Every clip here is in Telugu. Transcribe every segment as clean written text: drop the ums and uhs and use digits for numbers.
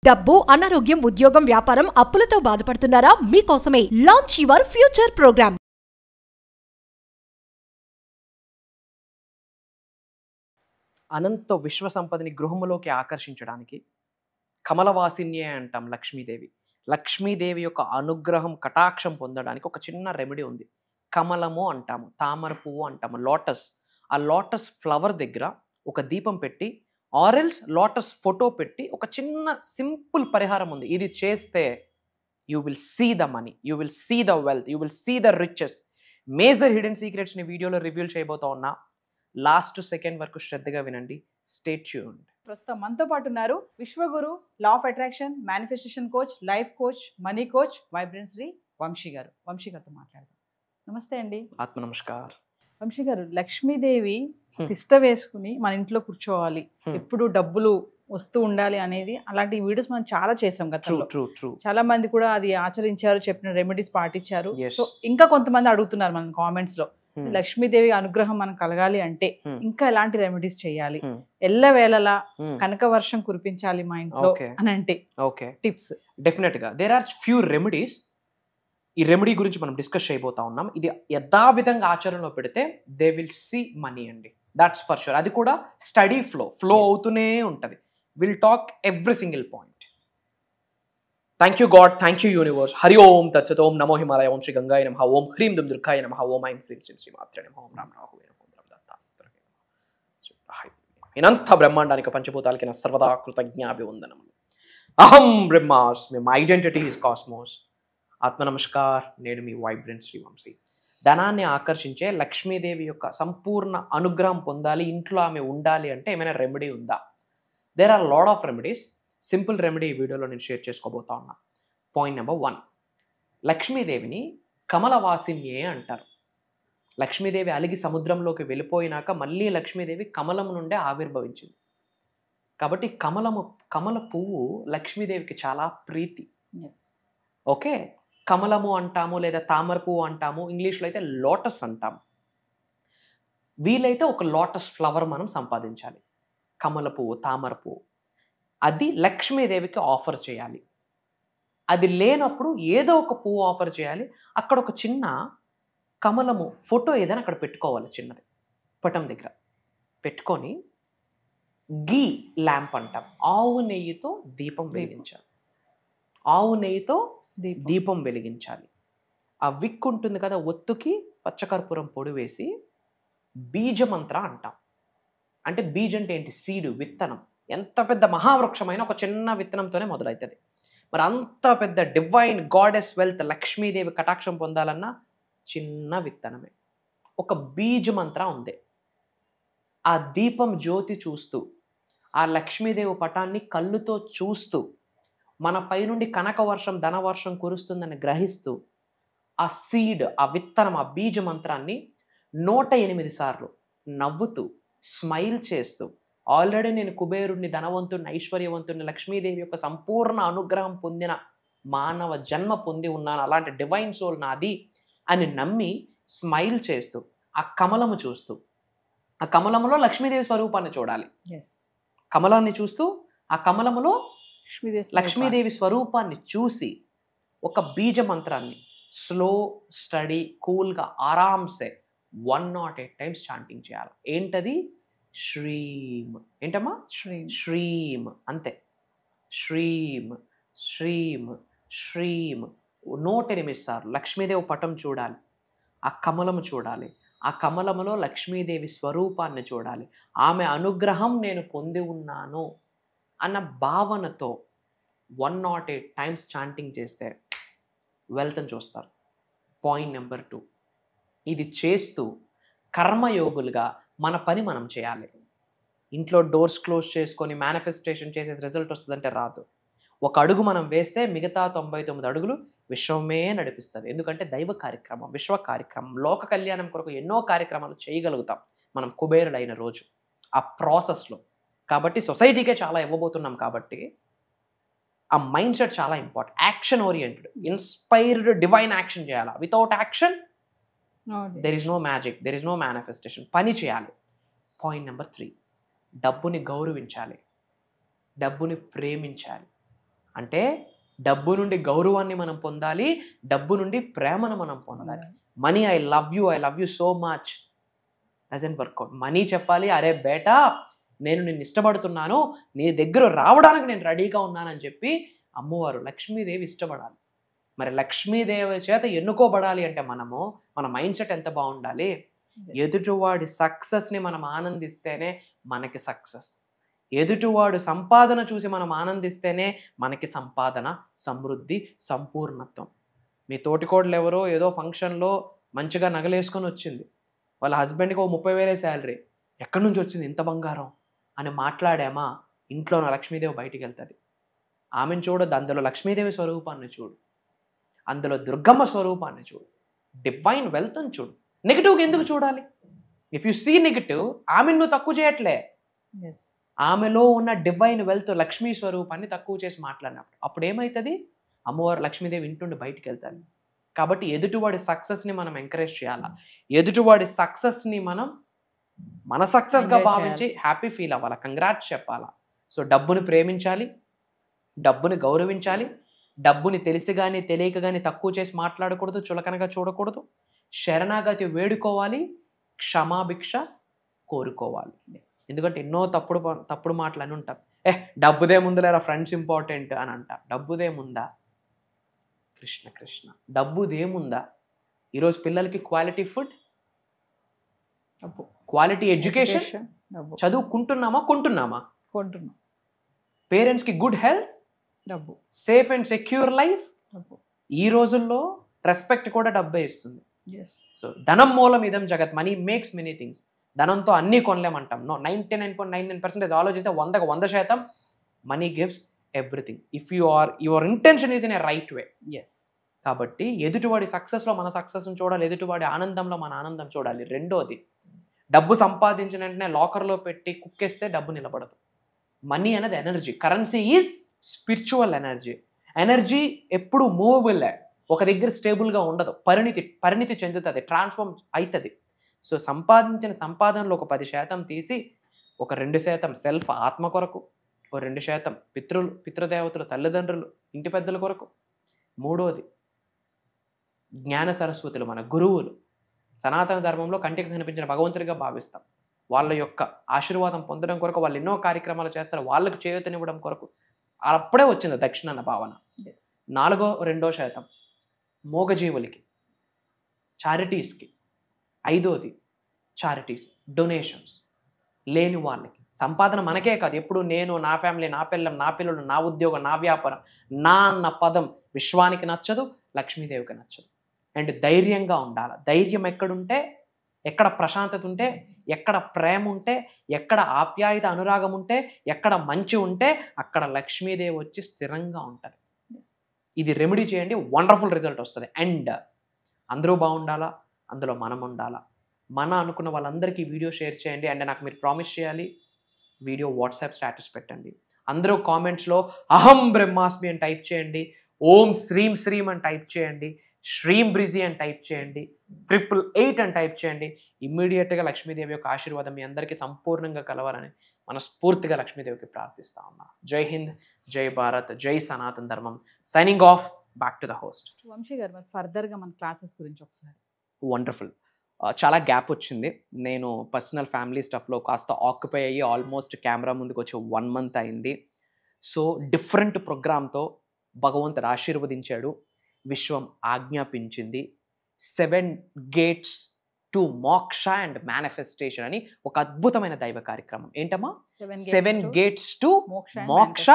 డబ్బు, అనారోగ్యం, ఉద్యోగం, వ్యాపారం, అప్పులతో బాధపడుతున్నారా? మీకోసమే లాంచ్ యువర్ ఫ్యూచర్ ప్రోగ్రామ్. అనంత విశ్వ సంపదని గృహములోకి ఆకర్షించడానికి కమలవాసిన్యే అంటాం లక్ష్మీదేవి. లక్ష్మీదేవి యొక్క అనుగ్రహం కటాక్షం పొందడానికి ఒక చిన్న రెమెడీ ఉంది. కమలము అంటాము, తామర పువ్వు అంటాము, లోటస్. ఆ లోటస్ ఫ్లవర్ దగ్గర ఒక దీపం పెట్టి ఆరెల్స్ లోటస్ ఫోటో పెట్టి ఒక చిన్న సింపుల్ పరిహారం ఉంది. ఇది చేస్తే you will see the money, you will see the wealth, you will see the riches. Major hidden సీక్రెట్స్ని వీడియోలో రివీల్ చేయబోతా ఉన్నా. లాస్ట్ సెకండ్ వరకు శ్రద్ధగా వినండి. Stay tuned. ప్రస్తుతం మనతో పాటు ఉన్నారు Vishwaguru, law of attraction, manifestation coach, life coach, money coach, vibrance Shri Vamshi garu. Vamshi గారితో మాట్లాడదాం. నమస్తే అండి. ఆత్మ నమస్కార్. వంశీ గారు, లక్ష్మీదేవి తిష్ట వేసుకుని మన ఇంట్లో కూర్చోవాలి, ఎప్పుడు డబ్బులు వస్తూ ఉండాలి అనేది అలాంటి వీడియోస్ మనం చాలా చేసాం గతంలో. చాలా మంది కూడా అది ఆచరించారు, చెప్పిన రెమెడీస్ పాటించారు. సో ఇంకా కొంతమంది అడుగుతున్నారు మన కామెంట్స్ లో, లక్ష్మీదేవి అనుగ్రహం మనకు కలగాలి అంటే ఇంకా ఎలాంటి రెమెడీస్ చేయాలి, ఎల్లవేళలా కనక వర్షం కురిపించాలి మా ఇంట్లో అని అంటే టిప్స్? డెఫినెట్ గా దేర్ ఆర్ ఫ్యూ రెమెడీస్. ఈ రెమెడీ గురించి మనం డిస్కస్ చేయబోతా ఉన్నాం. ఇది యథావిధంగా ఆచరణలో పెడితే దే విల్ సీ మనీ అండి, దాట్స్ ఫర్ షూర్. అది కూడా స్టడీ ఫ్లో అవుతూనే ఉంటుంది. Will talk every single point. Thank you God, thank you universe. హరి ఓం తత్సత్. ఓం నమో హిమాలయ. ఓం శ్రీ గంగాయ నమః. ఓం హ్రీం దుమ్ దుర్గాయ నమః. ఓం ఐం హ్రీం శ్రీం శ్రీమాత్రే నమః. ఓం రామ్ రాహువే నమః. ఓం దత్తాత్రేయ నమః. ఇనంత బ్రహ్మాండానికి పంచభూతాలకి నా సర్వదా కృతజ్ఞాభివందనములు. అహం బ్రహ్మాస్మి, మై ఐడెంటిటీ ఇస్ కాస్మోస్. ఆత్మ నమస్కార్. నేను మీ వైబ్రెంట్ శ్రీ వంశీ. ధనాన్ని ఆకర్షించే లక్ష్మీదేవి యొక్క సంపూర్ణ అనుగ్రహం పొందాలి, ఇంట్లో ఆమె ఉండాలి అంటే ఏమైనా రెమెడీ ఉందా? There are lot of remedies. Simple remedy ఈ వీడియోలో నేను షేర్ చేసుకోబోతా ఉన్నా. పాయింట్ నెంబర్ 1, లక్ష్మీదేవిని కమలవాసిన్యే అంటారు. లక్ష్మీదేవి అలిగి సముద్రంలోకి వెళ్ళిపోయినాక మళ్ళీ లక్ష్మీదేవి కమలం నుండే ఆవిర్భవించింది. కాబట్టి కమల పువ్వు లక్ష్మీదేవికి చాలా ప్రీతి. ఓకే, కమలము అంటాము లేదా తామర పువ్వు అంటాము, ఇంగ్లీష్లో అయితే లోటస్ అంటాము. వీలైతే ఒక లోటస్ ఫ్లవర్ మనం సంపాదించాలి. కమల పువ్వు, తామర పువ్వు అది లక్ష్మీదేవికి ఆఫర్ చేయాలి. అది లేనప్పుడు ఏదో ఒక పువ్వు ఆఫర్ చేయాలి. అక్కడ ఒక చిన్న కమలము ఫోటో ఏదైనా అక్కడ పెట్టుకోవాలి, చిన్నది పటం దగ్గర పెట్టుకొని గీ ల్యాంప్ అంటాం, ఆవు నెయ్యితో దీపం వెలిగించాలి. ఆవు నెయ్యితో దీపం వెలిగించాలి. ఆ విక్ ఉంటుంది కదా, ఒత్తుకి పచ్చకర్పూరం పొడి వేసి బీజమంత్ర అంటాం. అంటే బీజ్ అంటే ఏంటి? సీడు, విత్తనం. ఎంత పెద్ద మహావృక్షమైన ఒక చిన్న విత్తనంతోనే మొదలవుతుంది. మరి అంత పెద్ద డివైన్ గాడెస్ వెల్త్ లక్ష్మీదేవి కటాక్షం పొందాలన్నా చిన్న విత్తనమే, ఒక బీజ మంత్ర ఉంది. ఆ దీపం జ్యోతి చూస్తూ, ఆ లక్ష్మీదేవి పటాన్ని కళ్ళుతో చూస్తూ, మన పైనుండి కనక వర్షం, ధనవర్షం కురుస్తుందని గ్రహిస్తూ, ఆ సీడ్, ఆ విత్తనం, ఆ బీజ మంత్రాన్ని 108 సార్లు నవ్వుతూ, స్మైల్ చేస్తూ, ఆల్రెడీ నేను కుబేరుణ్ణి, ధనవంతుడిని, ఐశ్వర్యవంతుడిని, లక్ష్మీదేవి యొక్క సంపూర్ణ అనుగ్రహం పొందిన మానవ జన్మ పొంది ఉన్నాను, అలాంటి డివైన్ సోల్ నాది అని నమ్మి స్మైల్ చేస్తూ, ఆ కమలము చూస్తూ, ఆ కమలములో లక్ష్మీదేవి స్వరూపాన్ని చూడాలి. కమలాన్ని చూస్తూ ఆ కమలములో లక్ష్మీదేవి స్వరూపాన్ని చూసి ఒక బీజ మంత్రాన్ని స్లో, స్టడీ, కూల్గా, ఆరామ్సే 108 టైమ్స్ చాంటింగ్ చేయాలి. ఏంటది? శ్రీం. ఏంటమ్మా? శ్రీం. అంతే. శ్రీం శ్రీం శ్రీం 108 సార్లు. లక్ష్మీదేవి పటం చూడాలి, ఆ కమలము చూడాలి, ఆ కమలములో లక్ష్మీదేవి స్వరూపాన్ని చూడాలి, ఆమె అనుగ్రహం నేను పొంది ఉన్నాను అన్న భావనతో 108 టైమ్స్ చాంటింగ్ చేస్తే వెల్త్ని చూస్తారు. పాయింట్ నెంబర్ 2, ఇది చేస్తూ కర్మయోగులుగా మన పని మనం చేయాలి. ఇంట్లో డోర్స్ క్లోజ్ చేసుకొని మేనిఫెస్టేషన్ చేసే రిజల్ట్ వస్తుందంటే రాదు. ఒక అడుగు మనం వేస్తే మిగతా 99 అడుగులు విశ్వమే నడిపిస్తుంది. ఎందుకంటే దైవ కార్యక్రమం, విశ్వ కార్యక్రమం, లోక కళ్యాణం కొరకు ఎన్నో కార్యక్రమాలు చేయగలుగుతాం మనం కుబేరుడైన రోజు ఆ ప్రాసెస్లో. కాబట్టి సొసైటీకే చాలా ఇవ్వబోతున్నాం. కాబట్టి ఆ మైండ్ సెట్ చాలా important. Action oriented, inspired, divine action చేయాలి. Without action there is no magic, there is no manifestation. పని చేయాలి. పాయింట్ నెంబర్ 3, డబ్బుని గౌరవించాలి, డబ్బుని ప్రేమించాలి. అంటే డబ్బు నుండి గౌరవాన్ని మనం పొందాలి, డబ్బు నుండి ప్రేమను మనం పొందాలి. Money I love you so much doesn't work out. Money చెప్పాలి, అరే బేటా నేను నిన్ను ఇష్టపడుతున్నాను, నీ దగ్గర రావడానికి నేను రెడీగా ఉన్నానని చెప్పి అమ్మవారు లక్ష్మీదేవి ఇష్టపడాలి. మరి లక్ష్మీదేవి చేత ఎన్నుకోబడాలి అంటే మన మైండ్ సెట్ ఎంత బాగుండాలి? ఎదుటివాడి సక్సెస్ని మనం ఆనందిస్తేనే మనకి సక్సెస్. ఎదుటివాడు సంపాదన చూసి మనం ఆనందిస్తేనే మనకి సంపాదన, సమృద్ధి, సంపూర్ణత్వం. మీ తోటికోడలు ఎవరో ఏదో ఫంక్షన్లో మంచిగా నగలేసుకొని వచ్చింది, వాళ్ళ హస్బెండ్కి 30,000 శాలరీ, ఎక్కడి నుంచి వచ్చింది ఇంత బంగారం అని మాట్లాడామా, ఇంట్లో లక్ష్మీదేవి బయటికి వెళ్తుంది. ఆమెను చూడొద్దు, అందులో లక్ష్మీదేవి స్వరూపాన్ని చూడు, అందులో దుర్గమ్మ స్వరూపాన్ని చూడు, డివైన్ వెల్త్ని చూడు. నెగిటివ్గా ఎందుకు చూడాలి? ఇఫ్ యు సీ నెగిటివ్, ఆమెను నువ్వు తక్కువ చేయట్లే. ఆమెలో ఉన్న డివైన్ వెల్త్, లక్ష్మీ స్వరూపాన్ని తక్కువ చేసి మాట్లాడినప్పుడు అప్పుడు ఏమవుతుంది? అమ్మవారు లక్ష్మీదేవి ఇంటుండి బయటికి వెళ్తారు. కాబట్టి ఎదుటివాడి సక్సెస్ని మనం ఎంకరేజ్ చేయాలా, ఎదుటివాడి సక్సెస్ని మనం మన సక్సెస్గా భావించి హ్యాపీ ఫీల్ అవ్వాలా, కంగ్రాట్స్ చెప్పాలా. సో డబ్బుని ప్రేమించాలి, డబ్బుని గౌరవించాలి, డబ్బుని తెలిసి కానీ తెలియక కానీ తక్కువ చేసి మాట్లాడకూడదు, చులకనగా చూడకూడదు, శరణాగతి వేడుకోవాలి, క్షమాభిక్ష కోరుకోవాలి. ఎందుకంటే ఎన్నో తప్పుడు మాటలు అని ఉంటాం. డబ్బుదే ముందులేరా, ఫ్రెండ్స్ ఇంపార్టెంట్ అని అంట. డబ్బుదేముందా? కృష్ణ కృష్ణ, డబ్బుదేముందా? ఈరోజు పిల్లలకి క్వాలిటీ ఫుడ్, క్వాలిటీ ఎడ్యుకేషన్, చదువుకుంటున్నామా కొంటున్నామా? కొంటున్నాం. పేరెంట్స్కి గుడ్ హెల్త్, డబ్బు. సేఫ్ అండ్ సెక్యూర్ లైఫ్, ఈ రోజుల్లో రెస్పెక్ట్ కూడా డబ్బే ఇస్తుంది. సో ధనం మూలం ఇదం జగత్, మనీ మేక్స్ మెనీ థింగ్స్. ధనంతో అన్నీ కొనలేమంటాం. నో, 99.99% ఆలోచిస్తే 100కు 100% money gives everything if your intention is in a right way. కాబట్టి ఎదుటివాడి సక్సెస్లో మన సక్సెస్ని చూడాలి, ఎదుటివాడి ఆనందంలో మన ఆనందం చూడాలి. రెండోది, డబ్బు సంపాదించిన వెంటనే లాకర్లో పెట్టి కుక్కేస్తే డబ్బు నిలబడదు. మనీ అనేది energy, currency is spiritual energy. Energy ఎప్పుడు మూవబుల్లే, ఒక దగ్గర స్టేబుల్గా ఉండదు, పరిణితి చెందుతుంది, ట్రాన్స్ఫార్మ్ అవుతుంది. సో సంపాదించిన సంపాదనలో ఒక 10% తీసి ఒక 2% సెల్ఫ్ ఆత్మ కొరకు, ఒక 2% పితృదేవతలు, తల్లిదండ్రులు, ఇంటి పెద్దల కొరకు. మూడోది, జ్ఞాన సరస్వతులు, మన గురువులు, సనాతన ధర్మంలో కంటికి కనిపించిన భగవంతుడిగా భావిస్తాం. వాళ్ళ యొక్క ఆశీర్వాదం పొందడం కొరకు వాళ్ళు ఎన్నో కార్యక్రమాలు చేస్తారు, వాళ్ళకు చేయూతనివ్వడం కొరకు అప్పుడే వచ్చింది దక్షిణ అన్న భావన. 2% మూగజీవులకి, చారిటీస్కి. 5ది చారిటీస్, డొనేషన్స్, లేని వాళ్ళకి. సంపాదన మనకే కాదు, ఎప్పుడు నేను, నా ఫ్యామిలీ, నా పిల్లం, నా పిల్లలు, నా ఉద్యోగం, నా వ్యాపారం, నా అన్న పదం విశ్వానికి నచ్చదు, లక్ష్మీదేవికి నచ్చదు. అండ్ ధైర్యంగా ఉండాలి. ధైర్యం ఎక్కడుంటే, ఎక్కడ ప్రశాంతత ఉంటే, ఎక్కడ ప్రేమ ఉంటే, ఎక్కడ ఆప్యాయత అనురాగం ఉంటే, ఎక్కడ మంచి ఉంటే అక్కడ లక్ష్మీదేవి వచ్చి స్థిరంగా ఉంటుంది. ఇది రెమెడీ చేయండి, వండర్ఫుల్ రిజల్ట్ వస్తుంది. అండ్ అందరూ బాగుండాలా, అందులో మనం ఉండాలా. మన అనుకున్న వాళ్ళందరికీ వీడియో షేర్ చేయండి. అండ్ నాకు మీరు ప్రామిస్ చేయాలి, వీడియో వాట్సాప్ స్టేటస్ పెట్టండి. అందరూ కామెంట్స్లో అహం బ్రహ్మాస్మి అని టైప్ చేయండి, ఓం శ్రీం శ్రీం అని టైప్ చేయండి, శ్రీం బ్రిజీ అని టైప్ చేయండి, 888 అని టైప్ చేయండి. ఇమ్మీడియట్గా లక్ష్మీదేవి యొక్క ఆశీర్వాదం మీ అందరికీ సంపూర్ణంగా కలవాలని మనస్ఫూర్తిగా లక్ష్మీదేవికి ప్రార్థిస్తా ఉన్నా. జై హింద్, జై భారత్, జై సనాతన ధర్మం. Signing off, back to the host. Vamsi గారు, మరి ఫర్దర్గా మన క్లాసెస్ గురించి ఒకసారి. వండర్ఫుల్. చాలా గ్యాప్ వచ్చింది. నేను పర్సనల్ ఫ్యామిలీ స్టఫ్లో కాస్త ఆక్యుపై అయ్యి ఆల్మోస్ట్ కెమెరా ముందుకు వచ్చి 1 month అయింది. సో డిఫరెంట్ ప్రోగ్రామ్తో భగవంతుడు ఆశీర్వదించాడు, విశ్వం ఆజ్ఞాపించింది. 7 gates టు మోక్ష అండ్ మేనిఫెస్టేషన్ అని ఒక అద్భుతమైన దైవ కార్యక్రమం. ఏంటమ్మా? 7 gates టు మోక్ష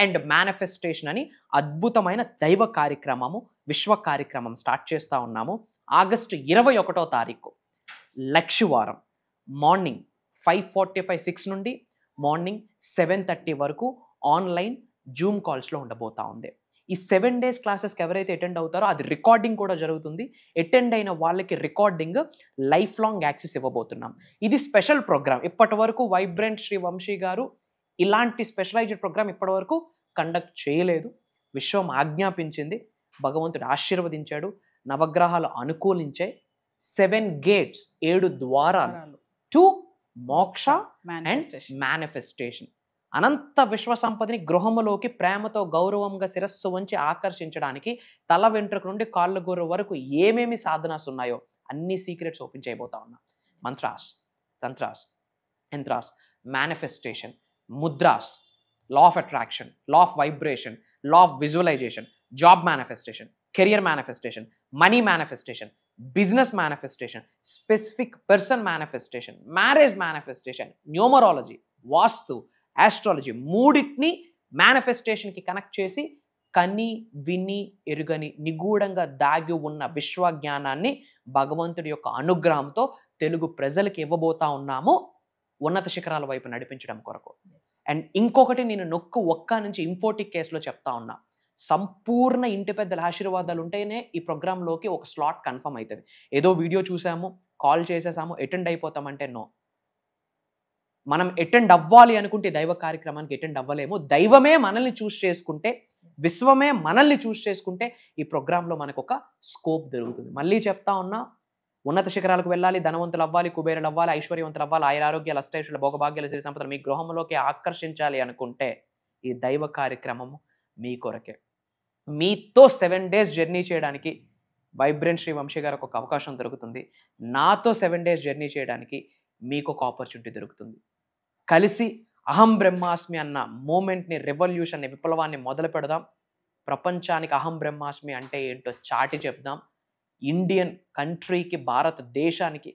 అండ్ మేనిఫెస్టేషన్ అని అద్భుతమైన దైవ కార్యక్రమము, విశ్వ కార్యక్రమం స్టార్ట్ చేస్తూ ఉన్నాము. ఆగస్టు 21వ తారీఖు లక్షవారం మార్నింగ్ 5:45 నుండి మార్నింగ్ 7:30 వరకు ఆన్లైన్ జూమ్ కాల్స్లో ఉండబోతా ఉంది. ఈ 7 days క్లాసెస్కి ఎవరైతే అటెండ్ అవుతారో అది రికార్డింగ్ కూడా జరుగుతుంది. అటెండ్ అయిన వాళ్ళకి రికార్డింగ్ లైఫ్ లాంగ్ యాక్సెస్ ఇవ్వబోతున్నాం. ఇది స్పెషల్ ప్రోగ్రామ్. ఇప్పటి వరకు వైబ్రెంట్ శ్రీ వంశీ గారు ఇలాంటి స్పెషలైజ్డ్ ప్రోగ్రామ్ ఇప్పటి వరకు కండక్ట్ చేయలేదు. విశ్వం ఆజ్ఞాపించింది, భగవంతుడు ఆశీర్వదించాడు, నవగ్రహాలు అనుకూలించే 7 gates 7 ద్వారాలు టు మోక్ష అండ్ మేనిఫెస్టేషన్. అనంత విశ్వ సంపదని గృహములోకి ప్రేమతో గౌరవంగా శిరస్సు వంచి ఆకర్షించడానికి తల వెంట్రుక నుండి కాళ్ళ గోరు వరకు ఏమేమి సాధనాస్ ఉన్నాయో అన్ని సీక్రెట్స్ ఓపెన్ చేయబోతా ఉన్నా. Mantras, tantras, yantras, manifestation, mudras, law of attraction, law of vibration, law of visualisation, job manifestation, career manifestation, money manifestation, business manifestation, specific person manifestation, marriage manifestation, numerology, vastu, astrology మూడింటిని మేనిఫెస్టేషన్కి కనెక్ట్ చేసి కని విని ఎరుగని నిగూఢంగా దాగి ఉన్న విశ్వజ్ఞానాన్ని భగవంతుడి యొక్క అనుగ్రహంతో తెలుగు ప్రజలకి ఇవ్వబోతా ఉన్నాము ఉన్నత శిఖరాల వైపు నడిపించడం కొరకు. అండ్ ఇంకొకటి నేను ఒక్క నుంచి ఇంఫోటిక్ కేసులో చెప్తా ఉన్నా, సంపూర్ణ ఇంటి పెద్దల ఆశీర్వాదాలు ఉంటేనే ఈ ప్రోగ్రాంలోకి ఒక స్లాట్ కన్ఫర్మ్ అవుతుంది. ఏదో వీడియో చూసాము, కాల్ చేసేసాము, అటెండ్ అయిపోతామంటే నో. మనం అటెండ్ అవ్వాలి అనుకుంటే దైవ కార్యక్రమానికి అటెండ్ అవ్వలేము. దైవమే మనల్ని చూస్ చేసుకుంటే, విశ్వమే మనల్ని చూస్ చేసుకుంటే ఈ ప్రోగ్రాంలో మనకు ఒక స్కోప్ దొరుకుతుంది. మళ్ళీ చెప్తా ఉన్నా, ఉన్నత శిఖరాలకు వెళ్ళాలి, ధనవంతులు అవ్వాలి, కుబేరులు అవ్వాలి, ఐశ్వర్యవంతులు అవ్వాలి, ఆయురారోగ్యాలు, అష్టైశ్వర్యాలు, భోగభాగ్యాలు, సిరి సంపదలు మీ గృహంలోకి ఆకర్షించాలి అనుకుంటే ఈ దైవ కార్యక్రమము మీ కొరకే. మీతో 7 days జర్నీ చేయడానికి వైబ్రెంట్ శ్రీ వంశీ గారికి ఒక అవకాశం దొరుకుతుంది. నాతో 7 days జర్నీ చేయడానికి మీకు ఒక ఆపర్చునిటీ దొరుకుతుంది. కలిసి అహం బ్రహ్మాస్మి అన్న మూమెంట్ని, రెవల్యూషన్ని, విప్లవాన్ని మొదలు పెడదాం. ప్రపంచానికి అహం బ్రహ్మాస్మి అంటే ఏంటో చాటి చెప్దాం. ఇండియన్ కంట్రీకి, భారతదేశానికి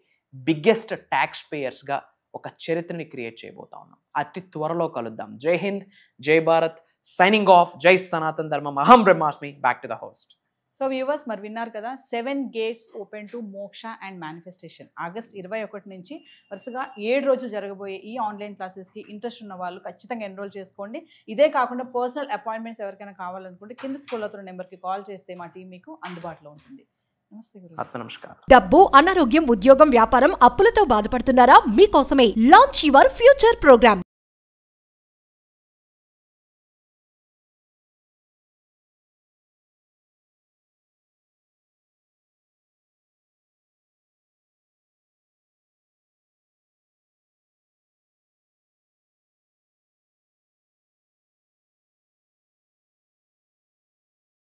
బిగ్గెస్ట్ ట్యాక్స్ పేయర్స్గా ఒక చరిత్రని క్రియేట్ చేయబోతా ఉన్నాం. అతి త్వరలో కలుద్దాం. జై హింద్, జై భారత్, సైనింగ్ ఆఫ్. జై సనాతన్ ధర్మం. అహం బ్రహ్మాస్మి. Back to the host. So viewers, మరి విన్నారు కదా, 7 gates ఓపెన్ టు మోక్ష అండ్ మేనిఫెస్టేషన్. ఆగస్ట్ 21 నుంచి వరుసగా 7 రోజులు జరగబోయే ఈ ఆన్లైన్ క్లాసెస్కి ఇంట్రెస్ట్ ఉన్న వాళ్ళు ఖచ్చితంగా ఎన్రోల్ చేసుకోండి. ఇదే కాకుండా పర్సనల్ అపాయింట్మెంట్స్ ఎవరికైనా కావాలనుకుంటే కింద స్కూల్ అవుతున్న నెంబర్కి కాల్ చేస్తే మా టీం మీకు అందుబాటులో ఉంటుంది. నమస్తే గురు. నమస్కారం. డబ్బు, అనారోగ్యం, ఉద్యోగం, వ్యాపారం, అప్పులతో బాధపడుతున్నారా? మీకోసమే లాంచ్ యువర్ ఫ్యూచర్ ప్రోగ్రామ్.